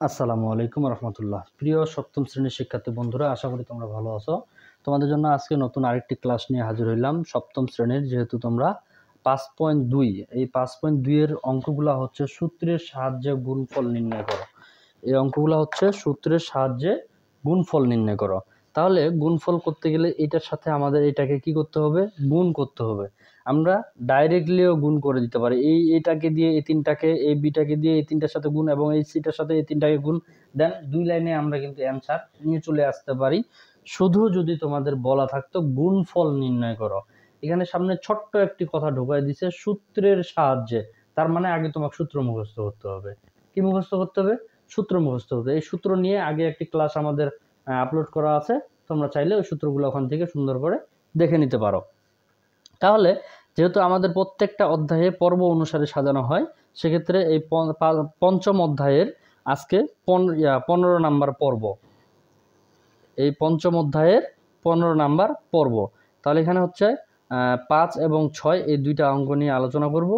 আসসালামু আলাইকুম রহমতুল্লাহ। প্রিয় সপ্তম শ্রেণীর শিক্ষার্থী বন্ধুরা, আশা করি তোমরা ভালো আছো। তোমাদের জন্য আজকে নতুন আরেকটি ক্লাস নিয়ে হাজির হইলাম। সপ্তম শ্রেণীর যেহেতু তোমরা 5.2 এই 5.2 এর অঙ্কগুলো হচ্ছে সূত্রের সাহায্যে গুণফল নির্ণয় করো। এই অঙ্কগুলো হচ্ছে সূত্রের সাহায্যে গুণফল নির্ণয় করো। তাহলে গুণফল করতে গেলে এটার সাথে আমাদের এটাকে কি করতে হবে? গুণ করতে হবে। আমরা ডাইরেক্টলিও গুণ করে দিতে পারি। এটাকে দিয়ে এই তিনটাকে, এই বিটাকে দিয়ে এই তিনটার সাথে গুণ এবং এই সিটার সাথে এই তিনটাকে গুণ, দেন 2 লাইনে আমরা কিন্তু অ্যান্সার নিয়ে চলে আসতে পারি। শুধু যদি তোমাদের বলা থাকতো গুণফল নির্ণয় করো। এখানে সামনে ছোট্ট একটি কথা ঢোকায় দিছে, সূত্রের সাহায্যে। তার মানে আগে তোমাকে সূত্র মুখস্থ করতে হবে। কি মুখস্থ করতে হবে? সূত্র মুখস্থ করতে হবে। এই সূত্র নিয়ে আগে একটি ক্লাস আমাদের আপলোড করা আছে, তোমরা চাইলে ওই সূত্রগুলো ওখান থেকে সুন্দর করে দেখে নিতে পারো। তাহলে যেহেতু আমাদের প্রত্যেকটা অধ্যায়ে পর্ব অনুসারে সাজানো হয়, সেক্ষেত্রে এই পঞ্চম অধ্যায়ের আজকে 15 নাম্বার পর্ব। এই পঞ্চম অধ্যায়ের 15 নাম্বার পর্ব। তাহলে এখানে হচ্ছে 5 এবং 6 এই দুইটা অঙ্ক নিয়ে আলোচনা করব।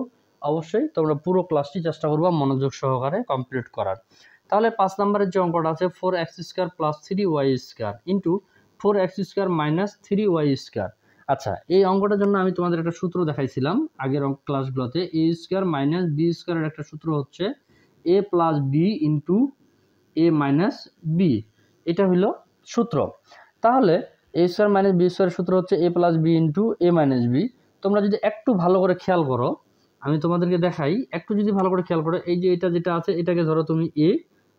অবশ্যই তোমরা পুরো ক্লাসটি চেষ্টা করবা মনোযোগ সহকারে কমপ্লিট করার। তাহলে 5 নম্বরের যে অঙ্কটা আছে 4x² + 3y² into 4x² - 3y²। আচ্ছা, এই অঙ্কটার জন্য আমি তোমাদের একটা সূত্র দেখাইছিলাম আগের ক্লাসগুলোতে। a² - b² এর একটা সূত্র হচ্ছে a + b into a - b। এটা হলো সূত্র। তাহলে a² - b² এর সূত্র হচ্ছে a + b into a - b। তোমরা যদি একটু ভালো করে খেয়াল করো, আমি তোমাদেরকে দেখাই, একটু যদি ভালো করে খেয়াল করো, এই যে এটা যেটা আছে এটাকে ধরো তুমি a,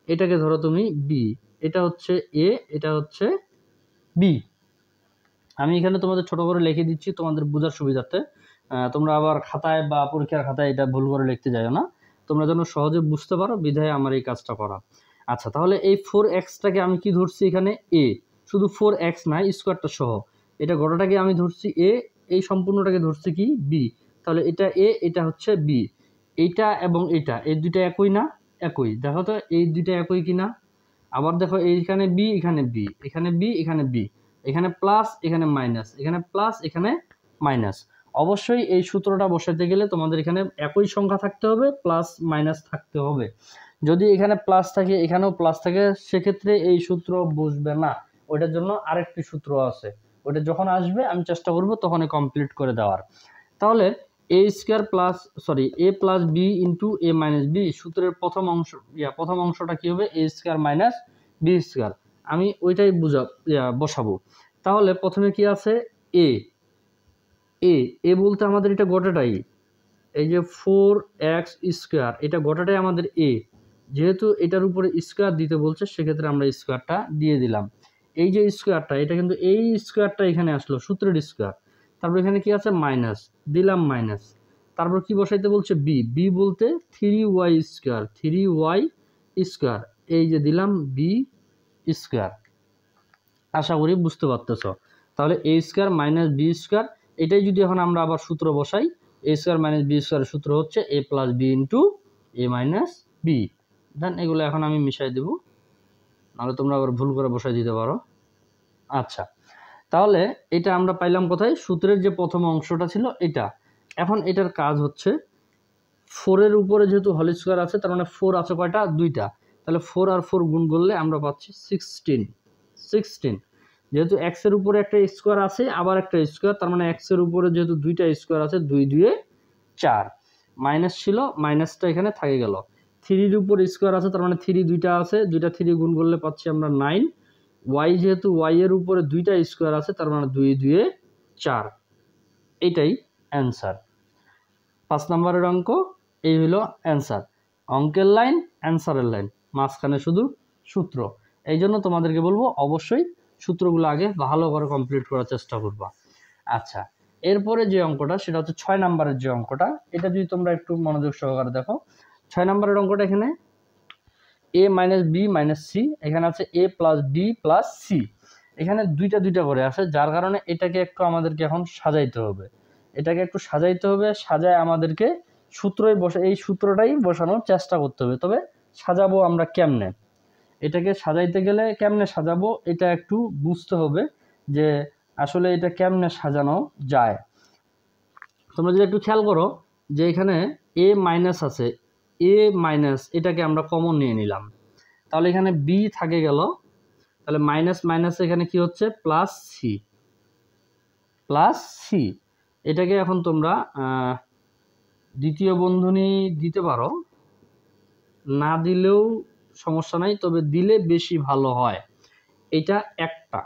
এটাকে ধরো তুমি b, এটা হচ্ছে a, এটা হচ্ছে b। আমি এখানে তোমাদের ছোট করে লিখে দিচ্ছি তোমাদের বোঝার সুবিধার্থে। তোমরা আবার খাতায় বা পরীক্ষার খাতায় এটা ভুল করে লিখতে যাও না, তোমরা যেন সহজে বুঝতে পারো, বিধায় আমার এই কাজটা করা। আচ্ছা, তাহলে এই 4x-টাকে আমি কি ধরছি এখানে? a, শুধু 4x না, স্কোয়ারটা সহ। এটা গোটাটাকে আমি ধরছি a, এই সম্পূর্ণটাকে ধরছি কি? b। তাহলে এটা a, এটা হচ্ছে b। এইটা এবং এটা, এই দুইটা একই না? একই। দেখো তো এই দুইটা একই কিনা। আবার দেখো এইখানে b, এখানে b, এখানে b, এখানে b, এখানে প্লাস, এখানে মাইনাস, এখানে প্লাস, এখানে মাইনাস। অবশ্যই এই সূত্রটা বসাতে গেলে তোমাদের এখানে একই সংখ্যা থাকতে হবে, প্লাস মাইনাস থাকতে হবে। যদি এখানে প্লাস থাকে, এখানেও প্লাস থাকে, সেক্ষেত্রে এই সূত্র বসবে না। ওইটার জন্য আরেকটি সূত্র আছে, ওইটা যখন আসবে আমি চেষ্টা করব তখনই কমপ্লিট করে দেওয়ার। তাহলে a² + b into a - b সূত্রের প্রথম অংশটা কি হবে? a² - b²। আমি ওইটাই বসাবো। তাহলে প্রথমে কি আছে? a, a বলতে আমাদের এটা গোটাটাই, এই যে 4x², এটা গোটাটাই আমাদের a। যেহেতু এটার উপরে স্কোয়ার দিতে বলছে, সেক্ষেত্রে আমরা স্কোয়ারটা দিয়ে দিলাম। এই যে স্কোয়ারটা, এটা কিন্তু এই স্কোয়ারটা এখানে আসলো, সূত্রের স্কোয়ার। তারপর এখানে কি আছে? মাইনাস, দিলাম মাইনাস। তারপর কি বসাইতে বলছে? b, b বলতে 3y², 3y², এই যে দিলাম b²। আশা করি বুঝতে পারতেছ। তাহলে a² - b², এটাই যদি এখন আমরা আবার সূত্র বসাই, a² - b² এর সূত্র হচ্ছে a + b into a - b। দেন এগুলো এখন আমি মিশাই দেব, নাহলে তোমরা আবার ভুল করে বসাই দিতে পারো। আচ্ছা, তাহলে এটা আমরা পাইলাম কোথায়? সূত্রের যে প্রথম অংশটা ছিল এটা। এখন এটার কাজ হচ্ছে 4 এর উপরে যেহেতু হোল স্কোয়ার আছে, তার মানে 4 আছে কয়টা? 2টা। তাহলে 4 আর 4 গুণ করলে আমরা পাচ্ছি 16। যেহেতু x এর উপরে একটা স্কোয়ার আছে, আবার একটা স্কোয়ার, তার মানে x এর উপরে যেহেতু 2টা স্কোয়ার আছে, 2 2 4। মাইনাস ছিল, মাইনাসটা এখানে থাকে গেল। 3 এর উপর স্কোয়ার আছে, তার মানে 3 2টা আছে, 2টা 3 গুণ করলে পাচ্ছি আমরা 9। y যেহেতু y এর উপরে 2টা স্কোয়ার আছে, তার মানে 2 2 4। এটাই অ্যান্সার। 5 নম্বরের অঙ্ক এই হলো অ্যান্সার। অঙ্কের লাইন, অ্যান্সারের লাইন, মাঝখানে শুধু সূত্র। এই জন্য তোমাদেরকে বলবো অবশ্যই সূত্রগুলো আগে ভালো করে কমপ্লিট করার চেষ্টা করবা। আচ্ছা, এরপরে যে অঙ্কটা সেটা হচ্ছে 6 নম্বরের যে অঙ্কটা। এটা যদি তোমরা একটু মনোযোগ সহকারে দেখো, 6 নম্বরের অঙ্কটা এখানে a - b - c, এখানে আছে a + b + c। এখানে দুইটা করে আছে, যার কারণে এটাকে একটু আমাদেরকে এখন সাজাইতে হবে। এটাকে একটু সাজাইতে হবে, সাজায় আমাদেরকে এই সূত্রটাই বসানোর চেষ্টা করতে হবে। তবে সাজাবো আমরা কেমনে? এটাকে সাজাইতে গেলে কেমনে সাজাবো এটা একটু বুঝতে হবে, যে আসলে এটা কেমনে সাজানো যায়। তোমরা যদি একটু খেয়াল করো, যে এখানে a মাইনাস আছে, a মাইনাস, এটাকে আমরা কমন নিয়ে নিলাম। তাহলে এখানে বি থাকে গেল, তাহলে মাইনাস মাইনাস এখানে কি হচ্ছে প্লাস সি, প্লাস সি। এটাকে এখন তোমরা দ্বিতীয় বন্ধনী দিতে পারো, না দিলেও সমস্যা নাই, তবে দিলে বেশি ভালো হয়। এটা একটা।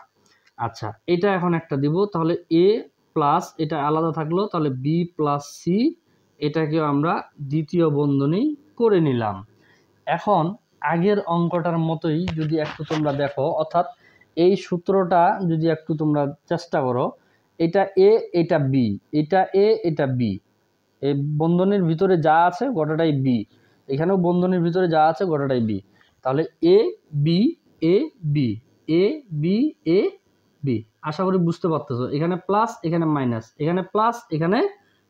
আচ্ছা, এটা এখন একটা দিব, তাহলে এ প্লাস এটা আলাদা থাকলো, তাহলে বি প্লাস সি, এটাকেও আমরা দ্বিতীয় বন্ধনী করে নিলাম। এখন আগের অঙ্কটার মতোই যদি একটু তোমরা দেখো, অর্থাৎ এই সূত্রটা যদি একটু তোমরা চেষ্টা করো, এটা এ এটা বি, এটা এ এটা বি, এই বন্ধনীর ভিতরে যা আছে গোটাটাই বি, এখানেও বন্ধনীর ভিতরে যা আছে গোটাটাই বি, তাহলে A B A B A B A B. আশা করি বুঝতে পারতেছো, এখানে প্লাস এখানে মাইনাস, এখানে প্লাস এখানে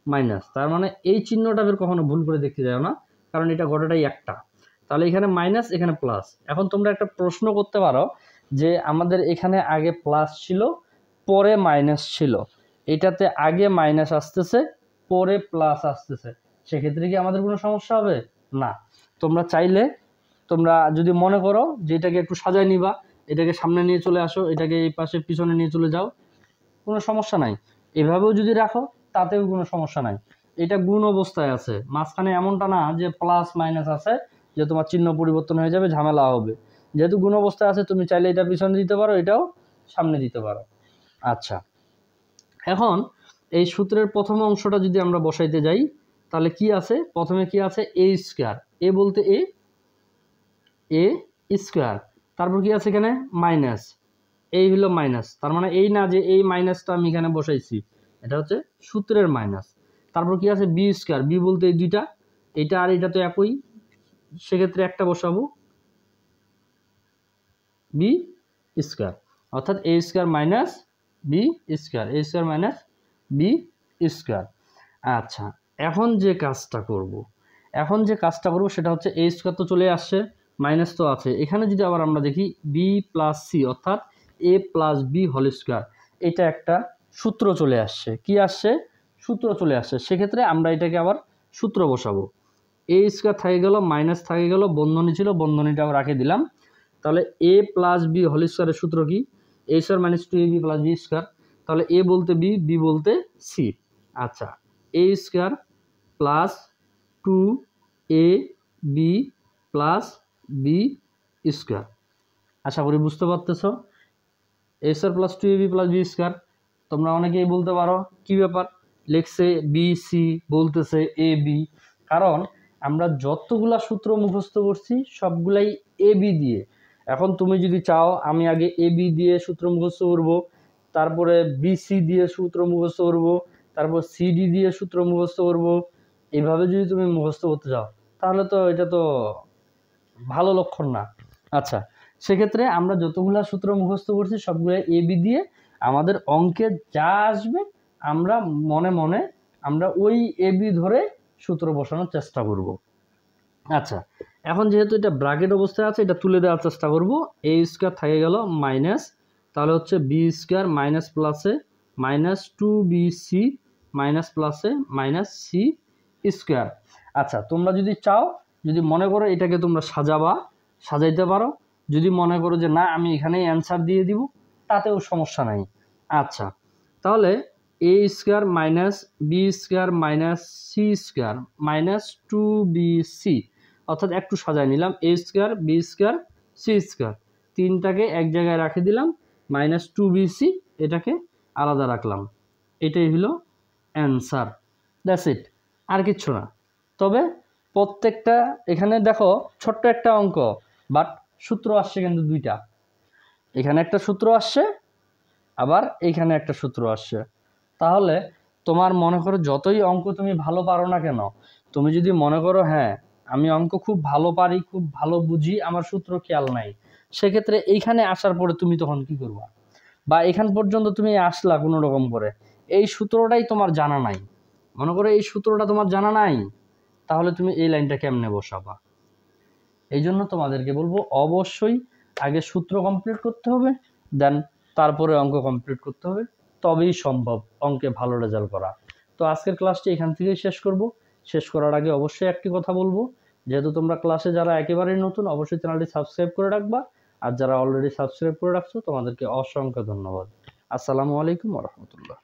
মাইনাস, তার মানে এই চিহ্নটা বের কখনো ভুল করে দেখতে যাও না, কারণ এটা গোটাটাই একটা। তাহলে এখানে মাইনাস এখানে প্লাস। এখন তোমরা একটা প্রশ্ন করতে পারো যে আমাদের এখানে আগে প্লাস ছিল পরে মাইনাস ছিল, এটাতে আগে মাইনাস আসতেছে পরে প্লাস আসতেছে, সেক্ষেত্রে কি আমাদের কোনো সমস্যা হবে না? তোমরা চাইলে তোমরা যদি মনে করো যে এটাকে একটু সাজায় নিবা, এটাকে সামনে নিয়ে চলে আসো, এটাকে এই পাশে পিছনে নিয়ে চলে যাও, কোনো সমস্যা নাই। এভাবেও যদি রাখো তাতেও কোনো সমস্যা নাই। এটা গুণ অবস্থায় আছে, মাঝখানে এমনটা না যে প্লাস মাইনাস আছে যে তোমার চিহ্ন পরিবর্তন হয়ে যাবে, ঝামেলা হবে। যেহেতু গুণ অবস্থায় আছে, তুমি চাইলে এটা পিছনে দিতে পারো, এটাও সামনে দিতে পারো। আচ্ছা, এখন এই সূত্রের প্রথম অংশটা যদি আমরা বসাইতে যাই, তাহলে কি আছে, প্রথমে কি আছে এ স্কোয়ার, এ বলতে এ স্কোয়ার, তারপর কি আছে এখানে মাইনাস, এই হলো মাইনাস, তার মানে এই না যে এই মাইনাসটা আমি এখানে বসাইছি, এটা হচ্ছে সূত্রের মাইনাস। তারপর কি আছে বি স্কোয়ার, বি বলতে এই দুইটা, এটা আর এটা তো একই, সেক্ষেত্রে একটা বসাবো বি স্কোয়ার, অর্থাৎ এ স্কোয়ার মাইনাস বি স্কোয়ার, এ স্কোয়ার মাইনাস বি স্কোয়ার। আচ্ছা, এখন যে কাজটা করব সেটা হচ্ছে এ স্কোয়ার তো চলে আসছে, মাইনাস তো আছে, এখানে যদি আবার আমরা দেখি বি প্লাস সি, অর্থাৎ এ প্লাস বি হোল স্কোয়ার, এটা একটা সূত্র চলে আসছে। কি আসছে? সূত্র চলে আসছে। সেক্ষেত্রে আমরা এটাকে আবার সূত্র বসাবো, এ স্কোয়ার থাকে গেল মাইনাস থাকে গেল, বন্ধনী ছিল বন্ধনীটা আবার রাখে দিলাম, তাহলে এ প্লাস বি হোল স্কোয়ারের সূত্র কি, এ square minus two A B plus B square, তাহলে এ বলতে বি, বি বলতে সি। আচ্ছা, এ square plus two A B plus B square. আশা করি বুঝতে পারতেছ, এ square plus two A B plus B square. তোমরা অনেকেই বলতে পারো কি ব্যাপার, লিখছে বি সি বলতেছে এ বি, কারণ আমরা যতগুলা সূত্র মুখস্থ করছি সবগুলাই এ বি দিয়ে। এখন তুমি যদি চাও আমি আগে এ বি দিয়ে সূত্র মুখস্থ করব, তারপরে বি সি দিয়ে সূত্র মুখস্থ করব, তারপর সি ডি দিয়ে সূত্র মুখস্থ করব, এইভাবে যদি তুমি মুখস্থ করতে চাও তাহলে তো এটা তো ভালো লক্ষণ না। আচ্ছা, সেক্ষেত্রে আমরা যতগুলা সূত্র মুখস্থ করছি সবগুলো এ বি দিয়ে, আমাদের অঙ্কে যা আসবে আমরা মনে মনে আমরা ওই এ বি ধরে সূত্র বসানোর চেষ্টা করব। আচ্ছা, এখন যেহেতু এটা ব্র্যাকেট অবস্থায় আছে, এটা তুলে দেওয়ার চেষ্টা করব। এ স্কোয়ার থাকে গেল মাইনাস, তাহলে হচ্ছে বি স্কোয়ার মাইনাস প্লাসে minus two B C minus প্লাসে মাইনাস সি স্কোয়ার। আচ্ছা, তোমরা যদি চাও, যদি মনে করো এটাকে তোমরা সাজাইতে পারো, যদি মনে করো যে না আমি এখানেই অ্যান্সার দিয়ে দিব, তাতেও সমস্যা নাই। আচ্ছা, তাহলে a square minus b square minus C square minus two B c, অর্থাৎ একটু সাজায় নিলাম, a square b square c square, তিনটাকে এক জায়গায় রাখে দিলাম, মাইনাস টু বি সি এটাকে আলাদা রাখলাম, এটাই হলো অ্যান্সার। দ্যাটস ইট, আর কিচ্ছু না। তবে প্রত্যেকটা এখানে দেখো ছোট্ট একটা অঙ্ক, বাট সূত্র আসছে কিন্তু দুইটা, এখানে একটা সূত্র আসছে আবার এইখানে একটা সূত্র আসছে। তাহলে তোমার মনে করো যতই অঙ্ক তুমি ভালো পারো না কেন, তুমি যদি মনে করো হ্যাঁ আমি অঙ্ক খুব ভালো পারি, খুব ভালো বুঝি, আমার সূত্র খেয়াল নাই, সেক্ষেত্রে এইখানে আসার পরে তুমি তখন কি করবা, বা এখান পর্যন্ত তুমি আসলা কোনো রকম করে, এই সূত্রটাই তোমার জানা নাই, মনে করো এই সূত্রটা তোমার জানা নাই, তাহলে তুমি এই লাইনটা কেমনে বসাবা? এই জন্য তোমাদেরকে বলবো অবশ্যই আগে সূত্র কমপ্লিট করতে হবে, দেন তারপরে অঙ্ক কমপ্লিট করতে হবে, তবেই সম্ভব অঙ্কে ভালো রেজাল্ট করা। তো আজকের ক্লাসটি এখান থেকেই শেষ করব। শেষ করার আগে অবশ্যই একটি কথা বলবো, যেহেতু তোমরা ক্লাসে যারা একেবারেই নতুন, অবশ্যই চ্যানেলটি সাবস্ক্রাইব করে রাখবা। আর যারা অলরেডি সাবস্ক্রাইব করে রাখছো তোমাদেরকে অসংখ্য ধন্যবাদ। আসসালামু আলাইকুম ওয়া রাহমাতুল্লাহ।